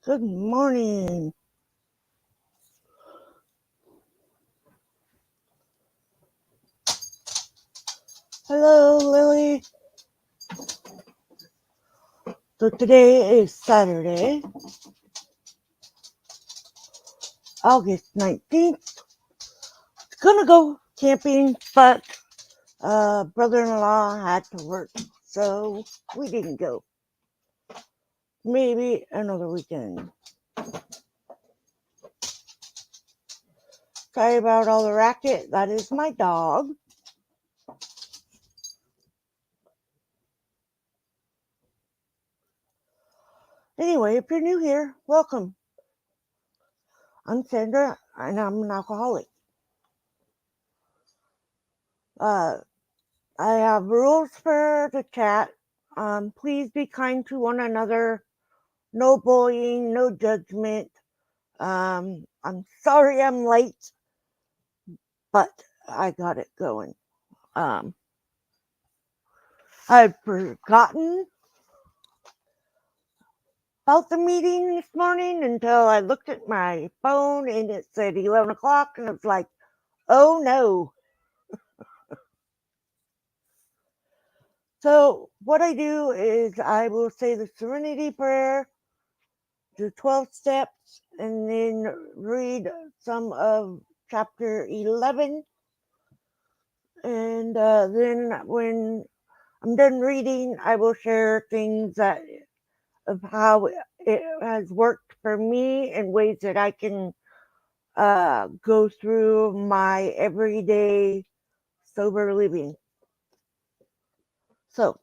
Good morning. Hello, Lily. So today is Saturday, August 19th. Gonna go camping, but brother-in-law had to work, so we didn't go. Maybe another weekend. Sorry about all the racket. That is my dog. Anyway, if you're new here, welcome. I'm Sandra, and I'm an alcoholic. Uh, I have rules for the chat. Please be kind to one another. No bullying, no judgment. I'm sorry I'm late, but I got it going. Um, I'd forgotten about the meeting this morning until I looked at my phone and it said 11 o'clock, and I was like, oh no. So, what I do is I will say the Serenity Prayer, do 12 steps, and then read some of chapter 11. And then when I'm done reading, I will share things of how it has worked for me and ways that I can go through my everyday sober living. So,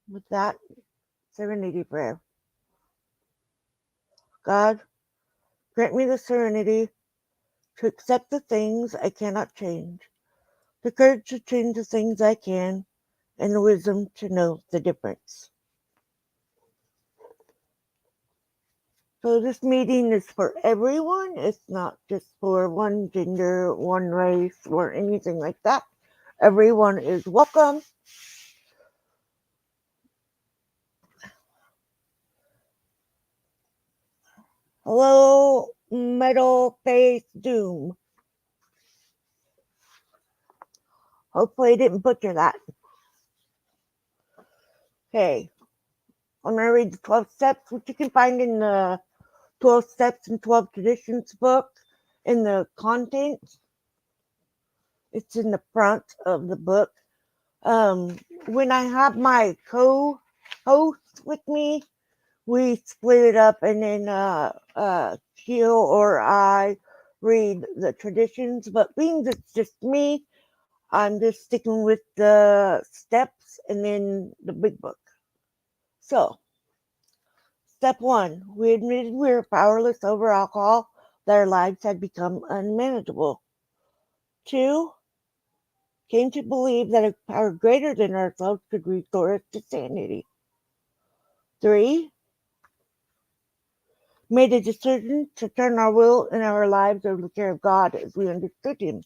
with that, Serenity Prayer. God, grant me the serenity to accept the things I cannot change, the courage to change the things I can, and the wisdom to know the difference. So this meeting is for everyone. It's not just for one gender, one race, or anything like that. Everyone is welcome. Hello, Metal Face Doom. Hopefully I didn't butcher that. Okay, I'm going to read the 12 steps, which you can find in the 12 Steps and 12 Traditions book in the contents. It's in the front of the book. When I have my co-host with me, we split it up, and then Keel or I read the traditions. But being it's just me, I'm just sticking with the steps and then the big book. So, step one, we admitted we were powerless over alcohol, that our lives had become unmanageable. Two, came to believe that a power greater than ourselves could restore us to sanity. Three, made a decision to turn our will and our lives over to the care of God as we understood Him.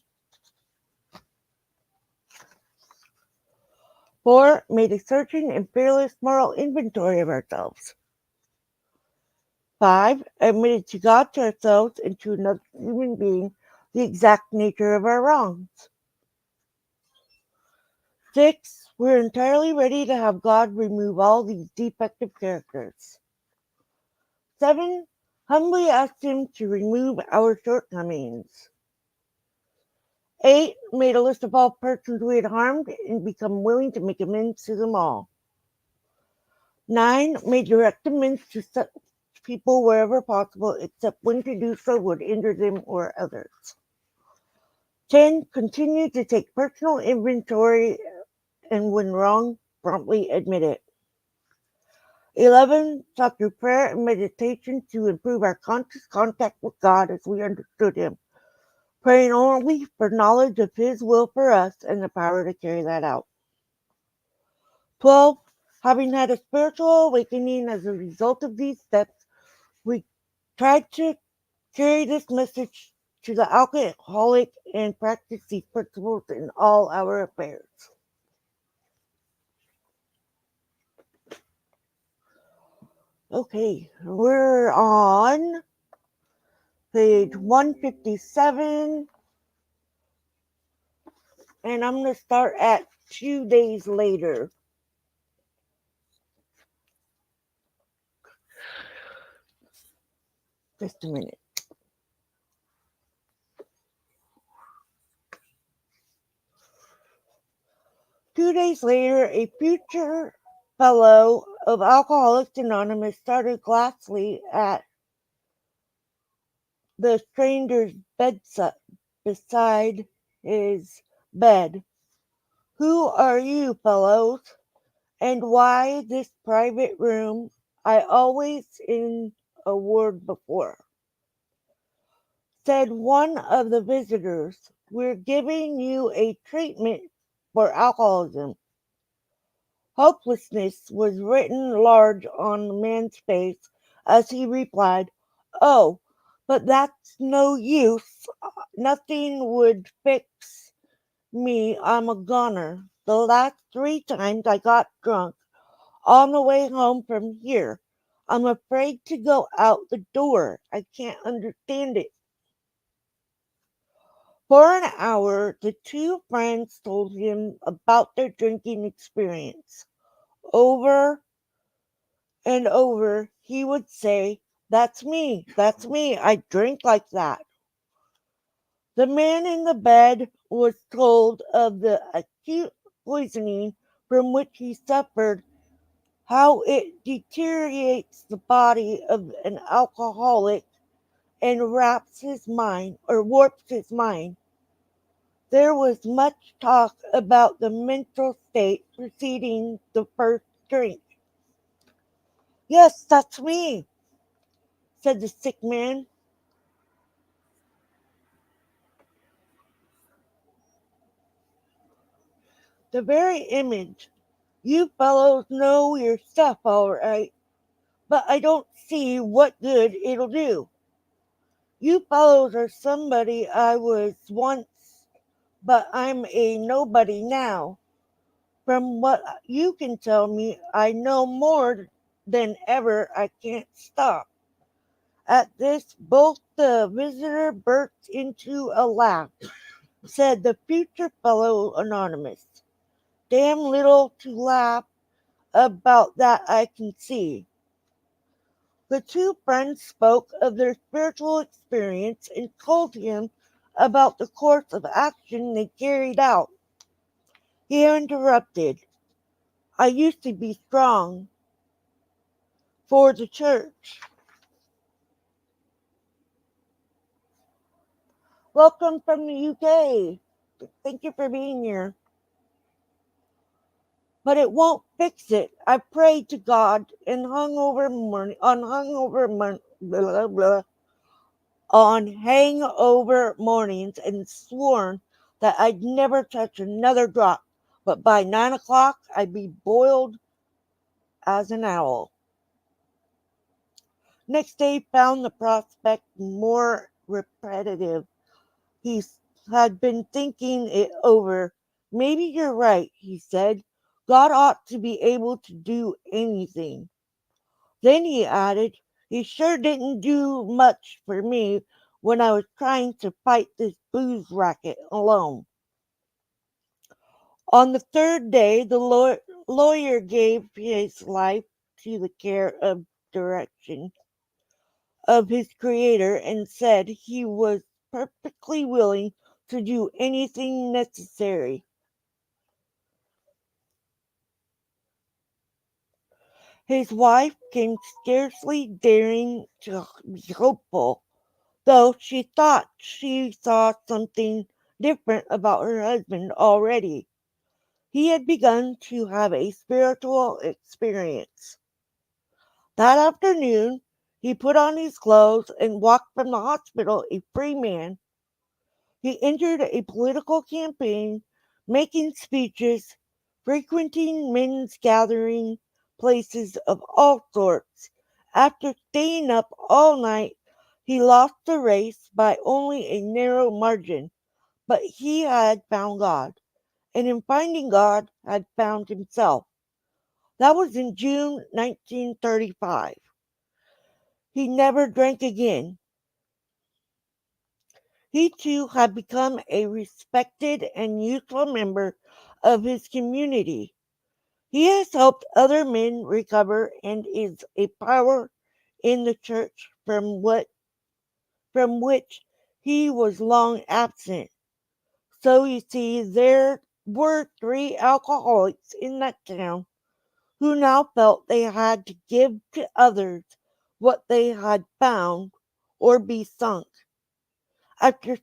4, made a searching and fearless moral inventory of ourselves. 5, admitted to God, to ourselves, and to another human being the exact nature of our wrongs. 6, we're entirely ready to have God remove all these defective characters. 7, humbly asked Him to remove our shortcomings. 8, made a list of all persons we had harmed and become willing to make amends to them all. 9, made direct amends to such people wherever possible, except when to do so would injure them or others. 10, continued to take personal inventory and when wrong, promptly admit it. 11, sought through prayer and meditation to improve our conscious contact with God as we understood Him, praying only for knowledge of His will for us and the power to carry that out. 12, having had a spiritual awakening as a result of these steps, we tried to carry this message to the alcoholic and practice these principles in all our affairs. Okay, we're on page 157, and I'm going to start at 2 days later. Just a minute. Two days later, a future fellow of Alcoholics Anonymous started glassily at the stranger's bedside beside his bed. Who are you, fellows? And why this private room? I always in a word before. Said one of the visitors, we're giving you a treatment for alcoholism. Hopelessness was written large on the man's face as he replied, oh, but that's no use. Nothing would fix me. I'm a goner. The last 3 times I got drunk on the way home from here. I'm afraid to go out the door. I can't understand it. For an hour, the two friends told him about their drinking experience. Over and over, he would say, that's me, I drink like that. The man in the bed was told of the acute poisoning from which he suffered, how it deteriorates the body of an alcoholic and warps his mind. There was much talk about the mental state preceding the first drink. Yes, that's me, said the sick man. The very image. You fellows know your stuff all right, but I don't see what good it'll do. You fellows are somebody I was once, but I'm a nobody now. From what you can tell me, I know more than ever. I can't stop. At this, both the visitor burst into a laugh, said the future fellow anonymous. Damn little to laugh about that I can see. The two friends spoke of their spiritual experience and told him about the course of action they carried out. He interrupted. I used to be strong for the church. Welcome from the UK. Thank you for being here. But it won't fix it. I prayed to God and blah, blah, on hangover mornings and sworn that I'd never touch another drop. But by 9 o'clock, I'd be boiled as an owl. Next day found the prospect more repetitive. He had been thinking it over. Maybe you're right, he said. God ought to be able to do anything. Then he added, he sure didn't do much for me when I was trying to fight this booze racket alone. On the third day, the lawyer gave his life to the care of direction of his creator and said he was perfectly willing to do anything necessary. His wife came scarcely daring to be hopeful, though she thought she saw something different about her husband already. He had begun to have a spiritual experience. That afternoon, he put on his clothes and walked from the hospital a free man. He entered a political campaign, making speeches, frequenting men's gathering places of all sorts. After staying up all night, he lost the race by only a narrow margin, but he had found God, and in finding God, had found himself. That was in June 1935. he never drank again. He too had become a respected and useful member of his community. He has helped other men recover and is a power in the church from which he was long absent. So you see, there were three alcoholics in that town who now felt they had to give to others what they had found or be sunk. After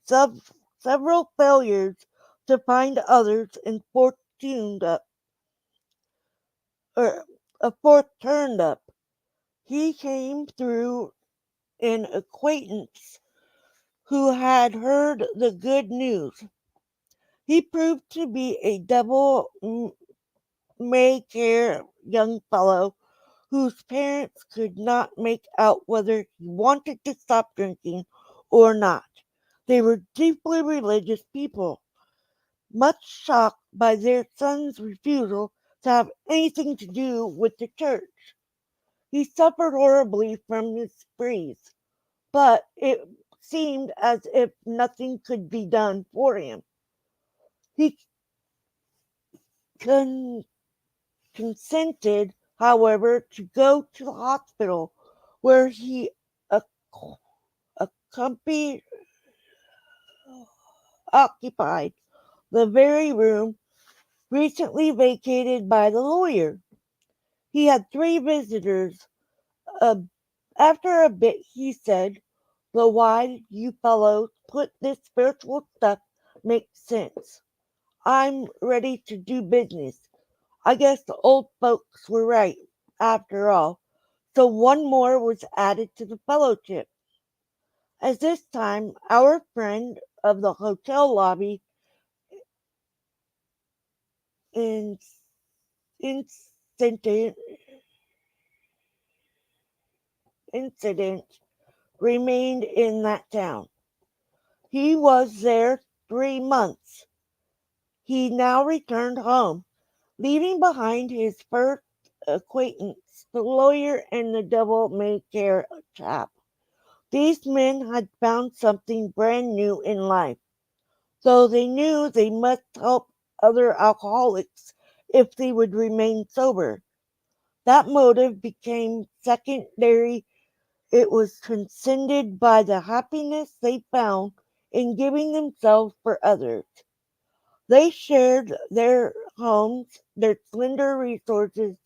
several failures to find others and or a fourth turned up, he came through an acquaintance who had heard the good news. He proved to be a devil may care young fellow whose parents could not make out whether he wanted to stop drinking or not. They were deeply religious people, much shocked by their son's refusal to have anything to do with the church. He suffered horribly from his sprees, but it seemed as if nothing could be done for him. He con- consented, however, to go to the hospital where he ac- accompanied, occupied the very room recently vacated by the lawyer. He had three visitors. Uh, After a bit, he said, "The why you fellows put this spiritual stuff makes sense. I'm ready to do business. I guess the old folks were right, after all." So one more was added to the fellowship. At this time, our friend of the hotel lobby in, incident, incident remained in that town. He was there 3 months. He now returned home, leaving behind his first acquaintance, the lawyer and the devil may care chap. These men had found something brand new in life, so they knew they must help other alcoholics if they would remain sober. That motive became secondary. It was transcended by the happiness they found in giving themselves for others. They shared their homes, their slender resources,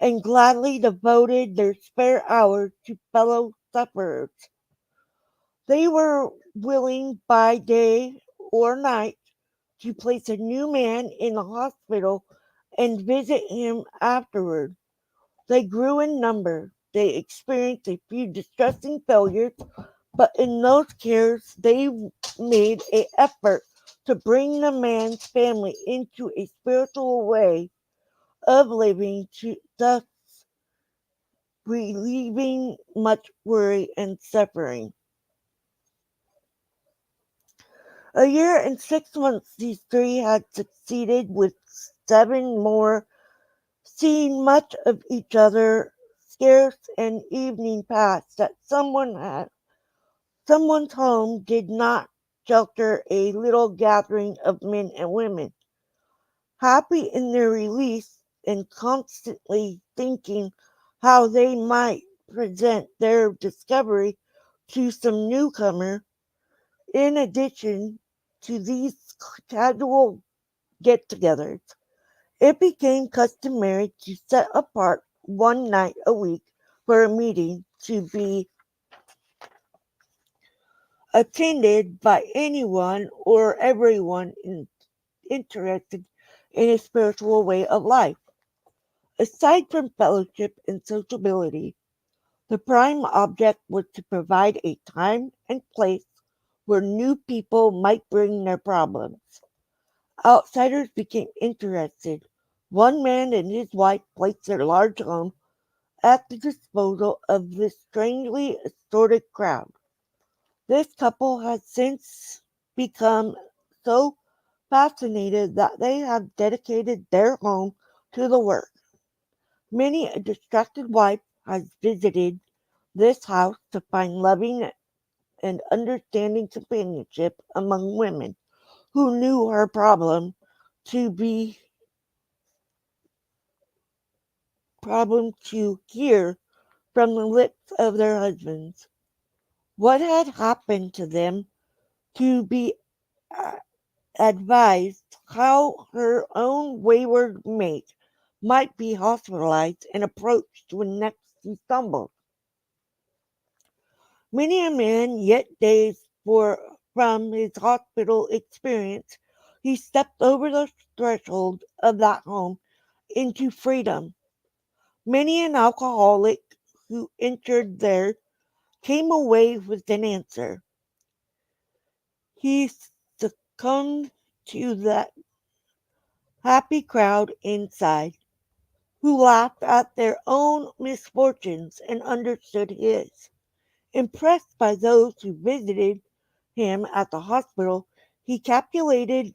and gladly devoted their spare hours to fellow sufferers. They were willing by day or night to place a new man in the hospital and visit him afterward. They grew in number. They experienced a few distressing failures, but in those cares they made an effort to bring the man's family into a spiritual way of living, to thus relieving much worry and suffering. A year and 6 months these three had succeeded, with seven more, seeing much of each other. Scarce an evening passed that someone's home did not shelter a little gathering of men and women, happy in their release and constantly thinking how they might present their discovery to some newcomer. In addition to these casual get togethers, it became customary to set apart one night a week for a meeting to be attended by anyone or everyone interested in a spiritual way of life. Aside from fellowship and sociability, the prime object was to provide a time and place where new people might bring their problems. Outsiders became interested. One man and his wife placed their large home at the disposal of this strangely assorted crowd. This couple has since become so fascinated that they have dedicated their home to the work. Many a distracted wife has visited this house to find loving and understanding companionship among women who knew her to be problem to hear from the lips of their husbands what had happened to them, to be uh, advised how her own wayward mate might be hospitalized and approached when next he stumbled. Many a man, yet days from his hospital experience, he stepped over the threshold of that home into freedom. Many an alcoholic who entered there came away with an answer. He succumbed to that happy crowd inside, who laughed at their own misfortunes and understood his. Impressed by those who visited him at the hospital, he capitulated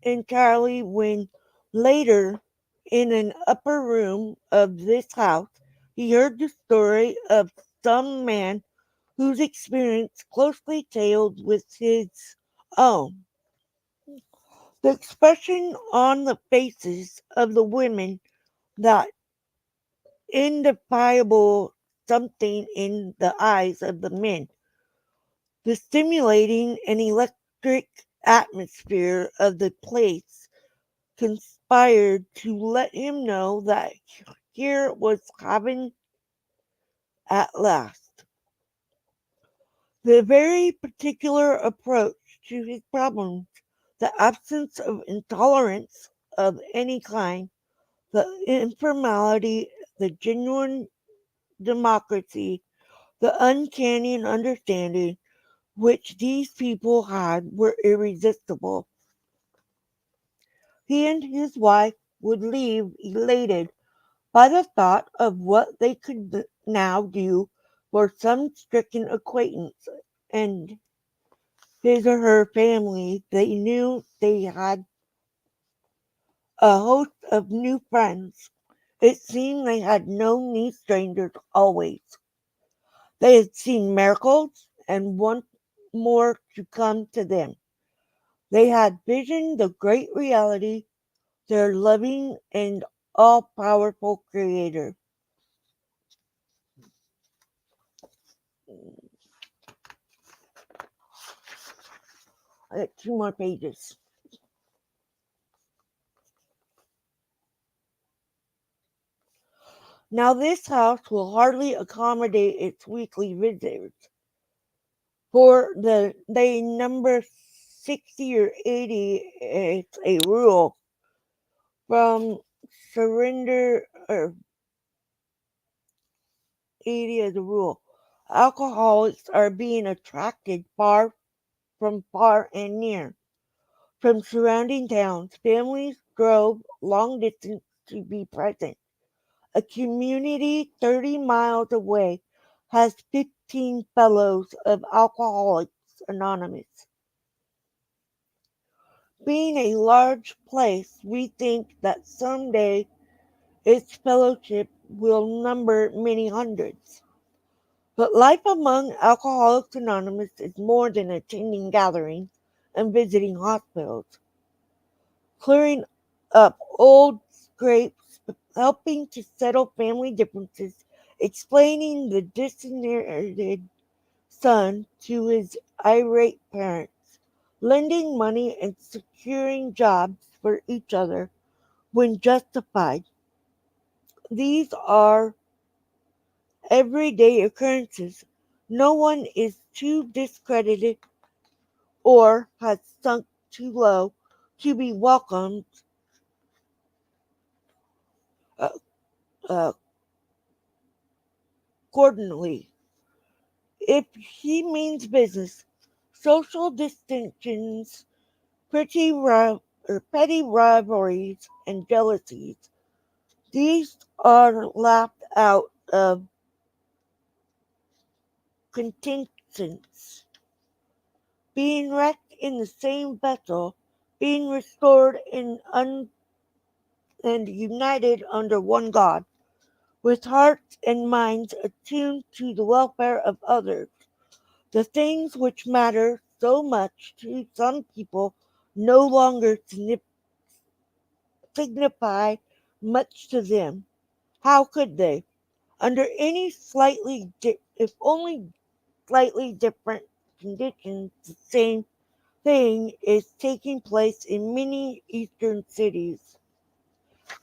entirely when later, in an upper room of this house, he heard the story of some man whose experience closely tailed with his own. The expression on the faces of the women, that indefinable something in the eyes of the men, the stimulating and electric atmosphere of the place conspired to let him know that here was heaven at last. The very particular approach to his problems, the absence of intolerance of any kind, the informality, the genuine democracy, the uncanny understanding which these people had were irresistible. He and his wife would leave elated by the thought of what they could now do for some stricken acquaintance and his or her family. They knew they had a host of new friends. It seemed they had known these strangers always. They had seen miracles and want more to come to them. They had visioned the great reality, their loving and all powerful Creator. I got two more pages. Now, this house will hardly accommodate its weekly visitors, for they number 60 or 80. It's a rule from surrender, or 80 as a rule. Alcoholics are being attracted from far and near, from surrounding towns. Families drove long distance to be present. A community 30 miles away has 15 fellows of Alcoholics Anonymous. Being a large place, we think that someday its fellowship will number many hundreds. But life among Alcoholics Anonymous is more than attending gatherings and visiting hospitals, clearing up old scrapes, helping to settle family differences, explaining the disinherited son to his irate parents, lending money and securing jobs for each other when justified. These are everyday occurrences. No one is too discredited or has sunk too low to be welcomed uh, uh, accordingly. If he means business, social distinctions, petty rivalries, and jealousies, these are laughed out of contingents. Being wrecked in the same vessel, being restored and united under one God, with hearts and minds attuned to the welfare of others. The things which matter so much to some people no longer signify much to them. How could they? Under any if only slightly different conditions, the same thing is taking place in many eastern cities.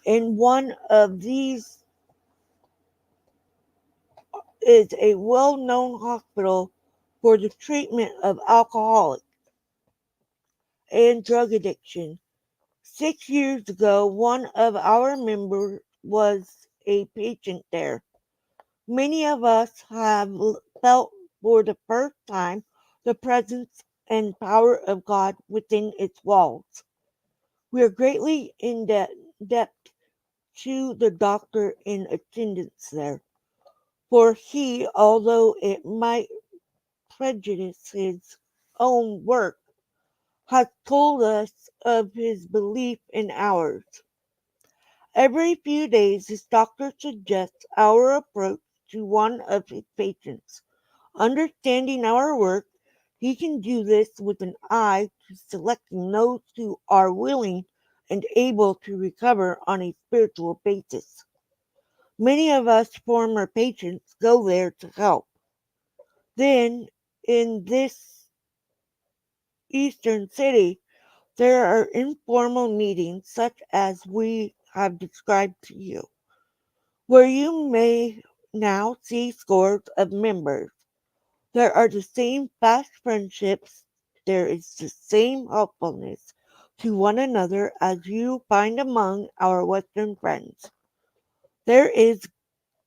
In one of these is a well-known hospital for the treatment of alcoholic and drug addiction. 6 years ago, one of our members was a patient there. Many of us have felt for the first time the presence and power of God within its walls. We are greatly in debt to the doctor in attendance there, for he, although it might prejudice his own work, has told us of his belief in ours. Every few days his doctor suggests our approach to one of his patients. Understanding our work, he can do this with an eye to selecting those who are willing and able to recover on a spiritual basis. Many of us former patients go there to help. Then, in this eastern city, there are informal meetings such as we have described to you, where you may now see scores of members. There are the same fast friendships, there is the same helpfulness to one another as you find among our Western friends. There is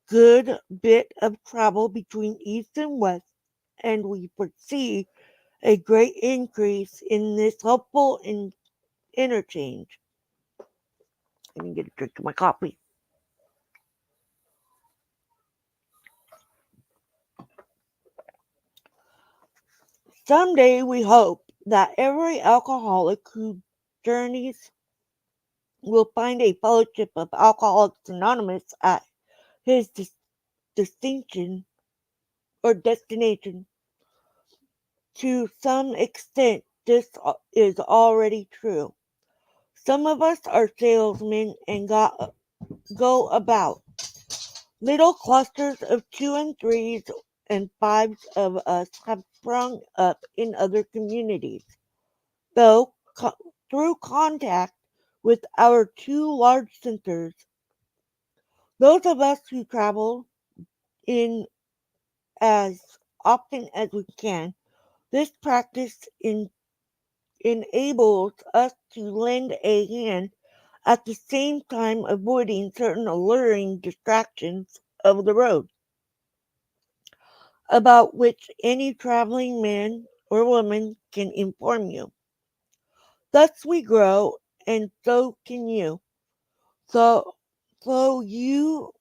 good bit of travel between East and West, and we foresee a great increase in this helpful interchange. Let me get a drink of my coffee. Someday we hope that every alcoholic who journeys will find a fellowship of Alcoholics Anonymous at his distinction or destination. To some extent, this is already true. Some of us are salesmen and go about. Little clusters of two and threes and fives of us have sprung up in other communities, though through contact with our two large centers. Those of us who travel in as often as we can, this practice enables us to lend a hand at the same time avoiding certain alluring distractions of the road, about which any traveling man or woman can inform you. Thus we grow, and so can you. So, so you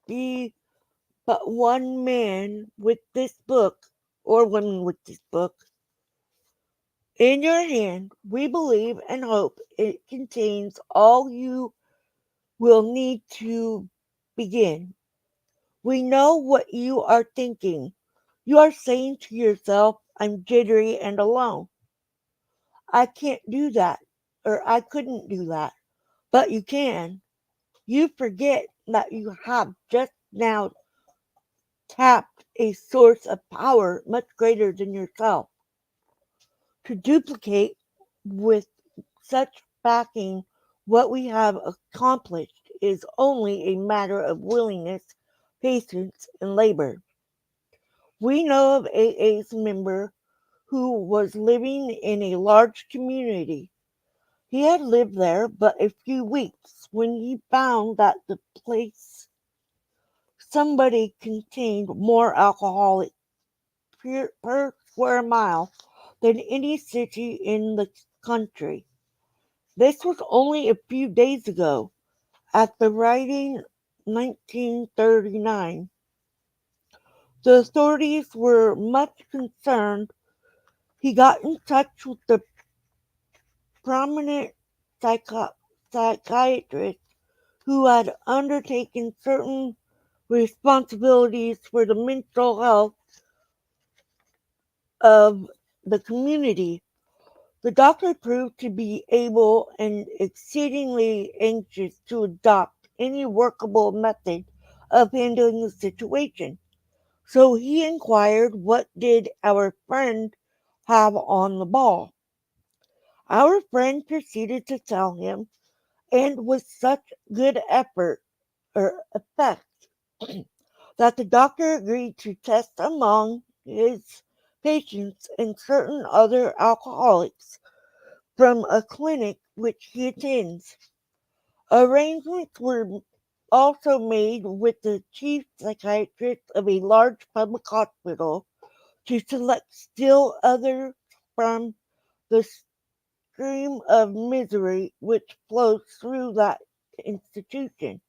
be but one man with this book, or woman with this book, in your hand. We believe and hope it contains all you will need to begin. We know what you are thinking. You are saying to yourself, I'm jittery and alone. I can't do that, or I couldn't do that. But you can. You forget that you have just now tapped a source of power much greater than yourself. To duplicate with such backing what we have accomplished is only a matter of willingness, patience, and labor. We know of AA's member who was living in a large community. He had lived there but a few weeks when he found that the place somebody contained more alcoholic per square mile than any city in the country. This was only a few days ago. At the writing 1939, the authorities were much concerned. He got in touch with the prominent psychiatrist who had undertaken certain responsibilities for the mental health of the community. The doctor proved to be able and exceedingly anxious to adopt any workable method of handling the situation. So he inquired what did our friend have on the ball. Our friend proceeded to tell him, and with such good effort or effect that the doctor agreed to test among his patients and certain other alcoholics from a clinic which he attends. Arrangements were also made with the chief psychiatrist of a large public hospital to select still others from the stream of misery which flows through that institution.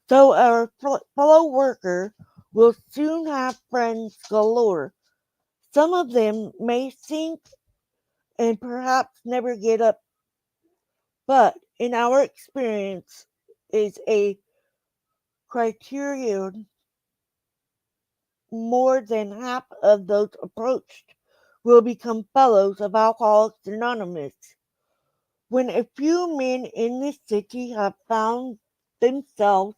So our fellow worker will soon have friends galore. Some of them may sink and perhaps never get up, but in our experience is a criterion more than half of those approached will become fellows of Alcoholics Anonymous. When a few men in this city have found themselves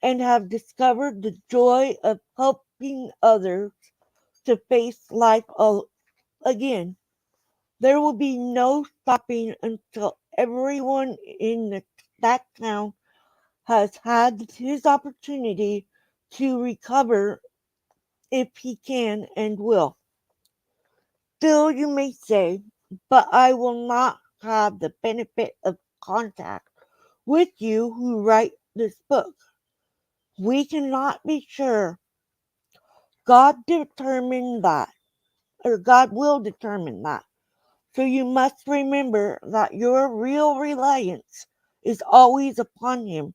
and have discovered the joy of helping others to face life again, there will be no stopping until everyone in that town has had his opportunity to recover if he can and will. Still, you may say, but I will not have the benefit of contact with you who write this book. We cannot be sure. God determined that, or God will determine that. So you must remember that your real reliance is always upon Him.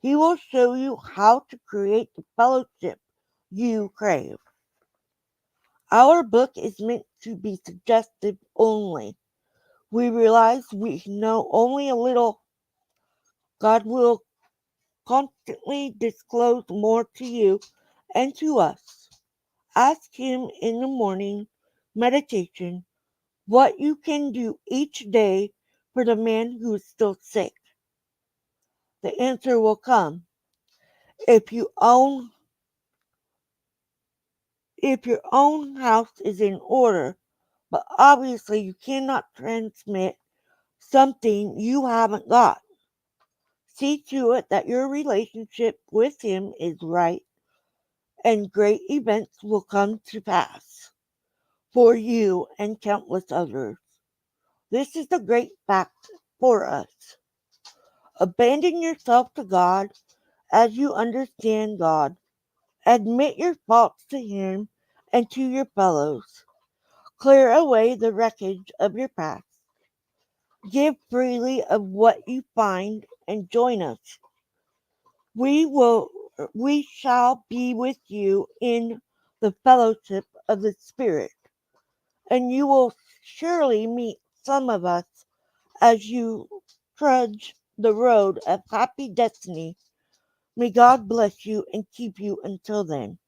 He will show you how to create the fellowship you crave. Our book is meant to be suggestive only. We realize we know only a little. God will constantly disclose more to you and to us. Ask Him in the morning meditation what you can do each day for the man who is still sick. The answer will come. If you own if your own house is in order, but obviously you cannot transmit something you haven't got. See to it that your relationship with Him is right, and great events will come to pass for you and countless others. This is the great fact for us. Abandon yourself to God as you understand God. Admit your faults to Him and to your fellows. Clear away the wreckage of your past. Give freely of what you find and join us. We will we shall be with you in the fellowship of the Spirit, and you will surely meet some of us as you trudge the road of happy destiny. May God bless you and keep you until then.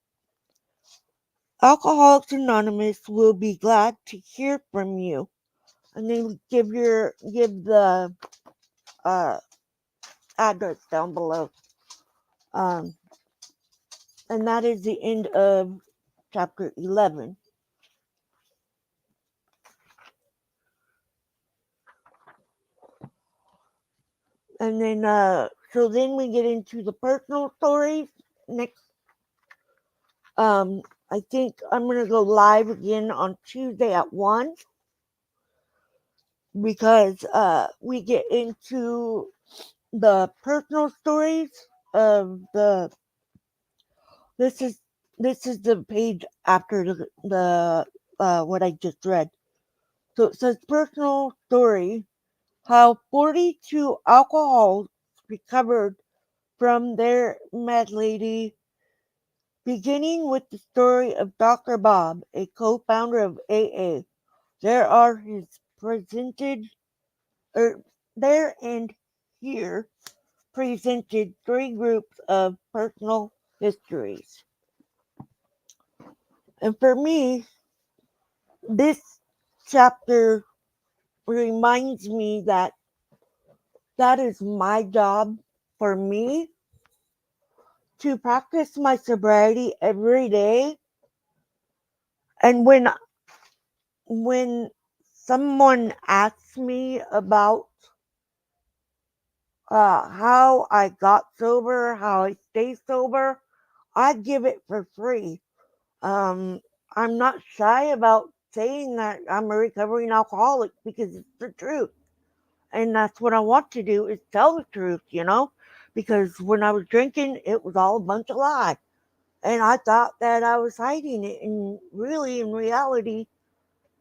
Alcoholics Anonymous will be glad to hear from you. And then give the uh, address down below. Um, and that is the end of chapter 11. And then, so then we get into the personal stories. Next, I think I'm going to go live again on Tuesday at 1 because we get into the personal stories of the. This is this is the page after the what I just read. So it says personal story how 42 alcoholics recovered from their mad lady, beginning with the story of Dr. Bob, a co-founder of AA. There are his presented, er, there and here presented three groups of personal histories. And for me, this chapter reminds me that that is my job for me to practice my sobriety every day. And when someone asks me about how I got sober, how I stay sober, I give it for free. Um, I'm not shy about saying that I'm a recovering alcoholic because it's the truth. And that's what I want to do is tell the truth, because when I was drinking, it was all a bunch of lies. And I thought that I was hiding it. And really, in reality,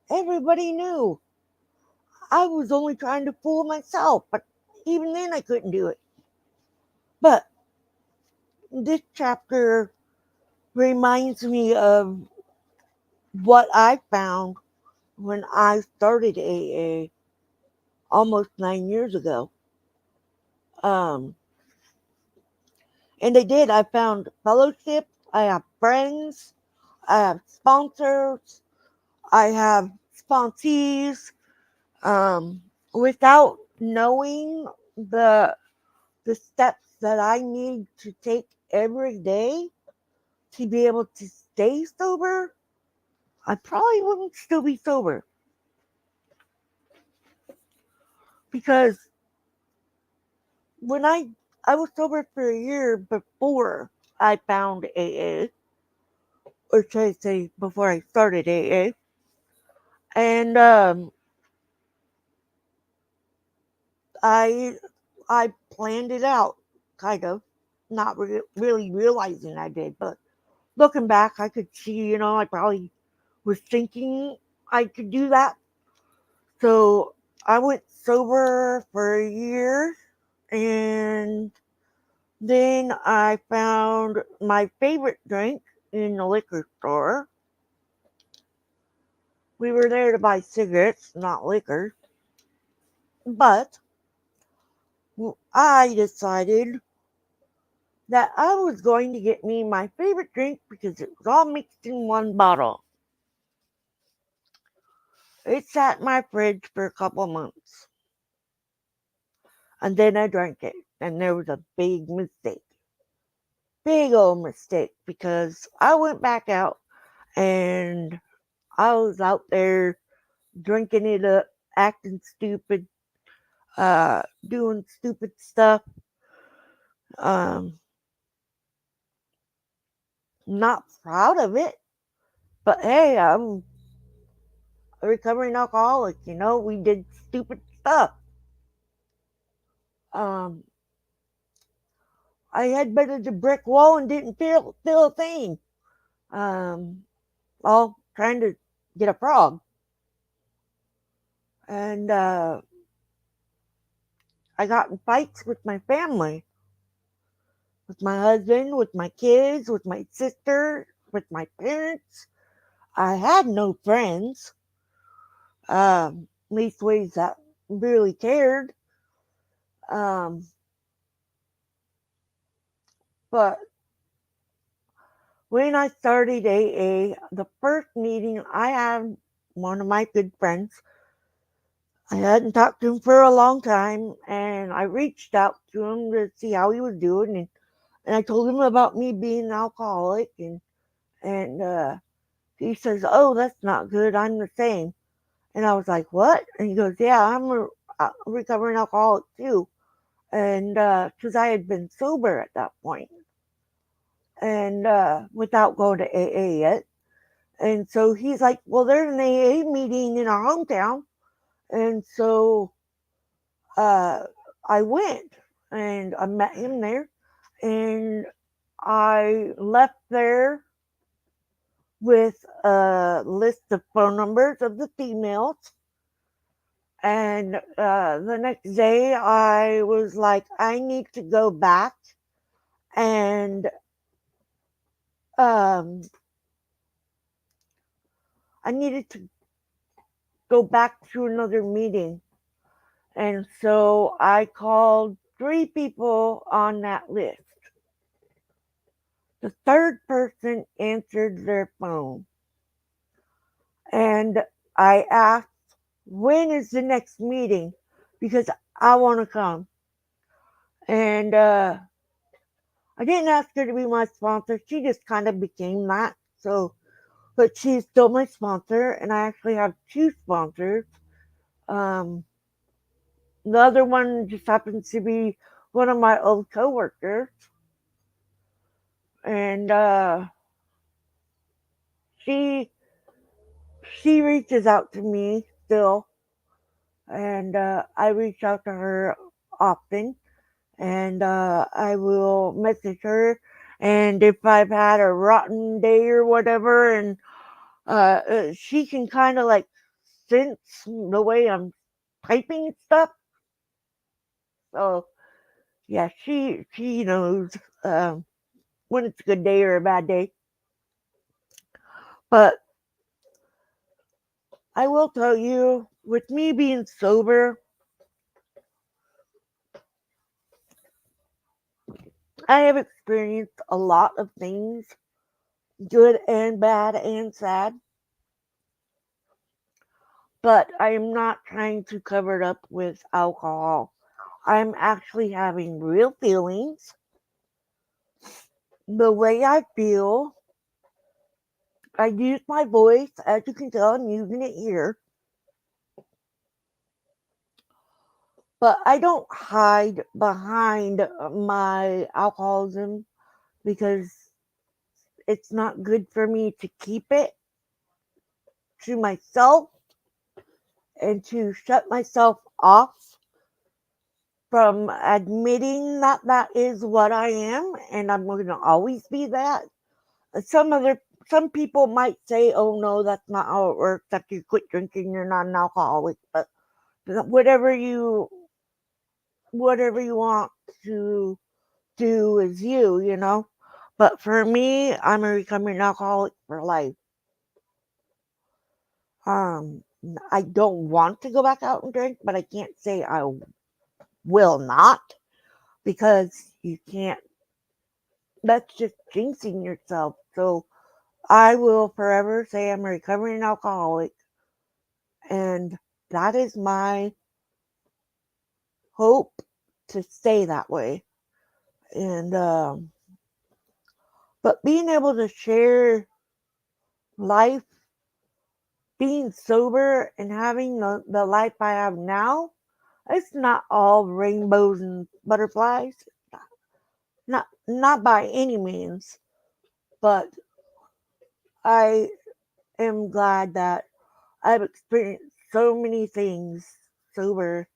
everybody knew. I was only trying to fool myself, but even then I couldn't do it. But this chapter reminds me of what I found when I started AA almost 9 years ago. Um, and I did. I found fellowship. I have friends. I have sponsors. I have sponsees. Um, Without knowing the steps that I need to take every day to be able to stay sober, I probably wouldn't still be sober because when I was sober for a year before I found AA, or should I say before I started AA, and I I planned it out, kind of, not really realizing I did, but looking back, I could see, I probably was thinking I could do that. So I went sober for a year, and then I found my favorite drink in the liquor store. We were there to buy cigarettes, not liquor. But I decided that I was going to get me my favorite drink because it was all mixed in one bottle. It sat in my fridge for a couple of months. And then I drank it. And there was a big mistake. Big old mistake because I went back out and I was out there drinking it up, acting stupid, doing stupid stuff. Um, Not proud of it, but hey, I'm a recovering alcoholic. We did stupid stuff. Um, I headbutted a brick wall and didn't feel a thing. Um, all trying to get a frog, and I got in fights with my family, with my husband, with my kids, with my sister, with my parents. I had no friends, leastways that really cared. Um, but when I started AA, the first meeting I had one of my good friends. I hadn't talked to him for a long time, and I reached out to him to see how he was doing, and I told him about me being an alcoholic, and he says, "Oh, that's not good. I'm the same." And I was like, "What?" And he goes, "Yeah, I'm a recovering alcoholic too." And because I had been sober at that point, and without going to AA yet. And so he's like, "Well, there's an AA meeting in our hometown." And so uh, I went and I met him there. And I left there with a list of phone numbers of the females. And the next day, I was like, I need to go back and um, I needed to go back to another meeting. And so I called three people on that list. The third person answered their phone, and I asked, when is the next meeting? Because I want to come. And I didn't ask her to be my sponsor. She just kind of became that. So, but she's still my sponsor, and I actually have two sponsors. Um, the other one just happens to be one of my old coworkers, and she she reaches out to me still, and I reach out to her often, and I will message her. And if I've had a rotten day or whatever, and she can kind of like sense the way I'm typing stuff. So yeah, she knows when it's a good day or a bad day. But I will tell you, with me being sober, I have experienced a lot of things, good and bad and sad. But I am not trying to cover it up with alcohol. I'm actually having real feelings. The way I feel, I use my voice. As you can tell, I'm using it here. But I don't hide behind my alcoholism because it's not good for me to keep it to myself and to shut myself off from admitting that that is what I am and I'm going to always be that. Some people might say, "Oh no, that's not how it works. After you quit drinking, you're not an alcoholic." But whatever you whatever you want to do is you, you know. But for me, I'm a recovering alcoholic for life. Um, I don't want to go back out and drink, but I can't say I will not because you can't. That's just jinxing yourself. So I will forever say I'm a recovering alcoholic, and that is my hope to stay that way. And but being able to share life, being sober, and having the life I have now, it's not all rainbows and butterflies. Not by any means, but I am glad that I've experienced so many things sober,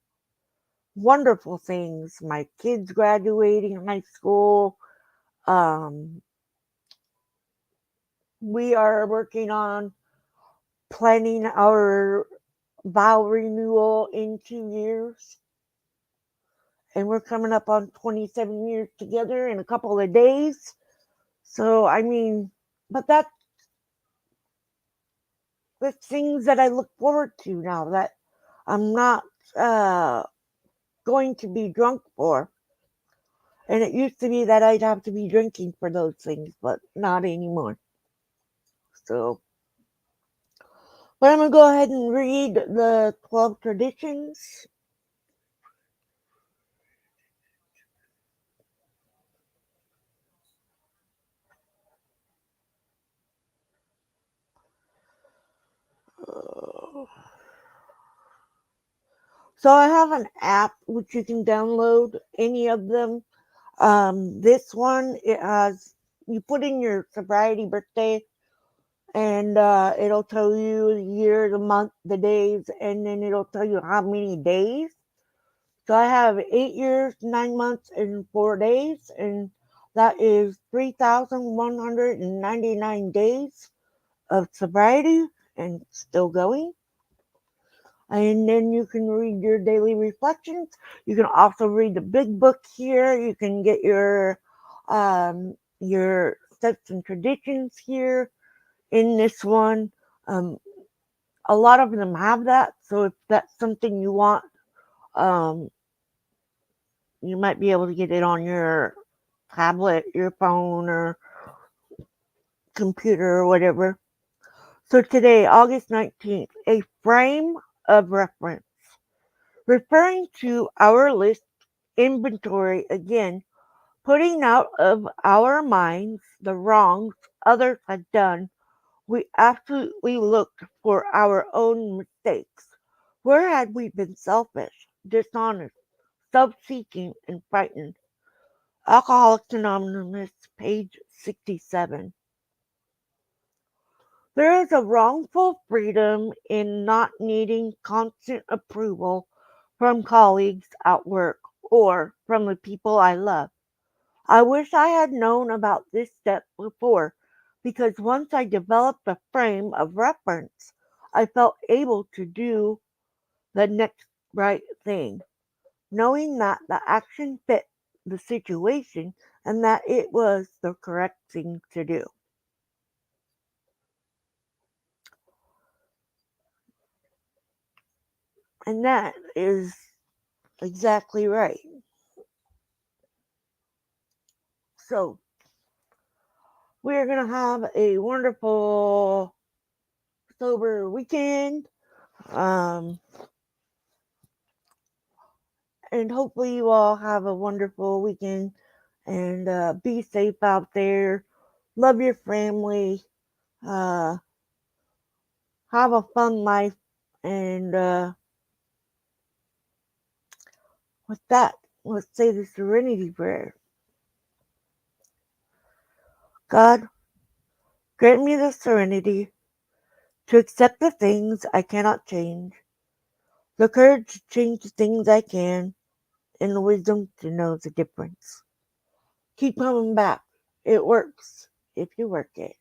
wonderful things. My kids graduating high school. Um, we are working on planning our vow renewal in 2 years. And we're coming up on 27 years together in a couple of days. So, I mean, but that's the things that I look forward to now that I'm not uh, going to be drunk for. And it used to be that I'd have to be drinking for those things, but not anymore. So, but I'm going to go ahead and read the 12 traditions. So I have an app which you can download any of them. This one, it has, you put in your sobriety birthday and it'll tell you the year, the month, the days, and then it'll tell you how many days. So I have 8 years, 9 months, and 4 days, and that is 3,199 days of sobriety and still going. And then you can read your daily reflections. You can also read the big book here. You can get your steps and traditions here in this one. Um, a lot of them have that. So if that's something you want, um, You might be able to get it on your tablet, your phone, or computer, or whatever. So today, August 19th, a frame of reference. Referring to our list inventory again, putting out of our minds the wrongs others had done, we absolutely looked for our own mistakes. Where had we been selfish, dishonest, self seeking, and frightened? Alcoholics Anonymous, page 67. There is a wrongful freedom in not needing constant approval from colleagues at work or from the people I love. I wish I had known about this step before, because once I developed a frame of reference, I felt able to do the next right thing, knowing that the action fit the situation and that it was the correct thing to do. And that is exactly right. So, we're going to have a wonderful sober weekend. Um, and hopefully, you all have a wonderful weekend and be safe out there. Love your family. Uh, have a fun life. And with that, let's say the serenity prayer. God, grant me the serenity to accept the things I cannot change, the courage to change the things I can, and the wisdom to know the difference. Keep coming back. It works if you work it.